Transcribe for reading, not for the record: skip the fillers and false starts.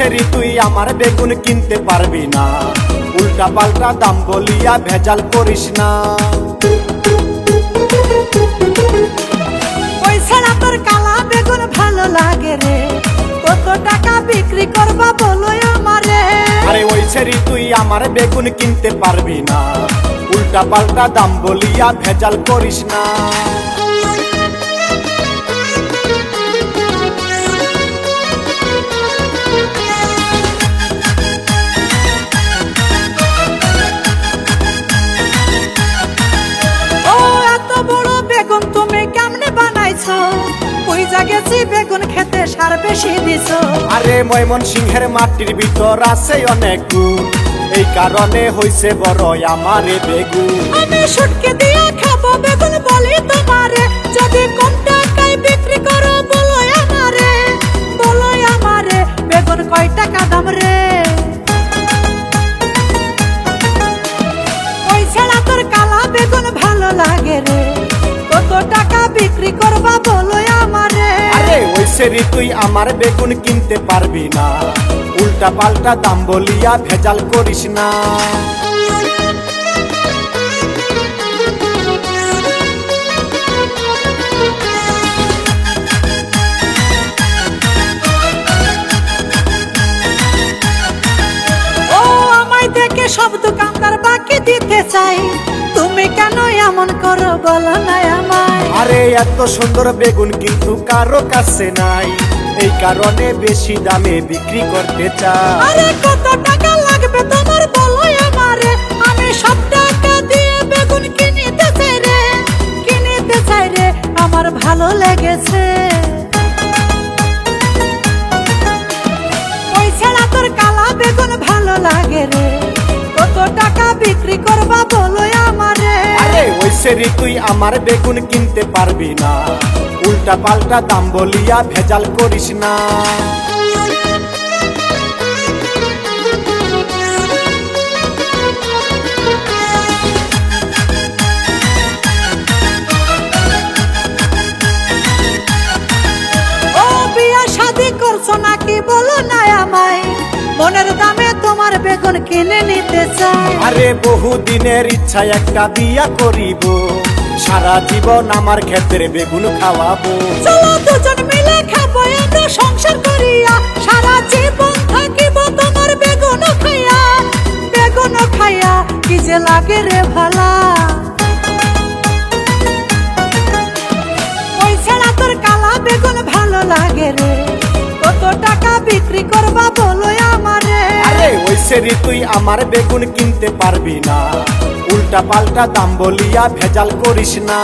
সেরি তুই আমার বেগুন কিনতে পারবি না, উল্টা পাল্টা দাম বলিয়া ভেজাল করিস না। ওই ছাড়া তোর কালা বেগুন ভালো লাগে রে, কত টাকা বিক্রি করবা বলো আমারে। আরে ওই সেরি তুই আমার বেগুন কিনতে পারবি না, উল্টা পাল্টা দাম বলিয়া ভেজাল করিস না। বেগুন তুমি কেমনে বানাইছো, কইজা গেছি বেগুন খেতে সার বেশি দিছো। আরে ময়মনসিংহের মাটির ভিতর আছে অনেক গুণ, এই কারণে হইছে বড় আমারে বেগুন। আমি শুটকে দিয়ে খাবো বেগুন বলি তোমারে, যদি কম টাকায় বিক্রি করো বলো আমারে, বলো আমারে বেগুন কয় টাকা দাম রে। ওই ছাড়া তোর কালা বেগুন ভালো লাগে রে, কত টাকা বিক্রি করবা বলো আমারে। আরে ওই সেরি তুই আমার বেগুন কিনতে পারবি না, উল্টা পাল্টা দাম বলিয়া ভেজাল করিস না। ও আমায় দেখে সব দোকানদার বাকি দিতে চাই, তুমি কেন এমন করো বলো না আমায়। আরে এত সুন্দর বেগুন কিন্তু কারো কাছে নাই, এই কারণে বেশি দামে বিক্রি করতে চাই। আরে কত টাকা লাগবে তোমার বলো আমারে, আমি সব টাকা দিয়ে বেগুন কিনিতে চাই রে, কিনিতে চাই রে, আমার ভালো লেগেছে। ওই ছাড়া তোর কালা বেগুন ভালো লাগে রে, কত টাকা বিক্রি করবা বলো আমারে। আরে ওই সেরি তুই আমার বেগুন কিনতে পারবি না, উল্টা পাল্টা দাম বলিয়া ভেজাল করিস না। ও বিয়া শাদি করছো নাকি বলো না আমায়, মনের দামে তোমার বেগুন কিনে নিতে চাই। আরে বহু দিনের ইচ্ছা একটা বিয়া করিব, সারা জীবন আমার ক্ষেত্রে বেগুন খাওয়াবো। চলো দুজন মিলে খাবো আমরা সংসার করিয়া, সারা জীবন থাকিব তোমার বেগুন খাইয়া, বেগুন খাইয়া কি যে লাগে রে ভালা। ওই ছাড়া তোর কালা বেগুন ভালো লাগে রে, কত টাকা বিক্রি করবা বলো আমারে। আরে ওই সেরি তুই আমার বেগুন কিনতে পারবি না, উল্টা পাল্টা দাম বলিয়া ভেজাল করিস না।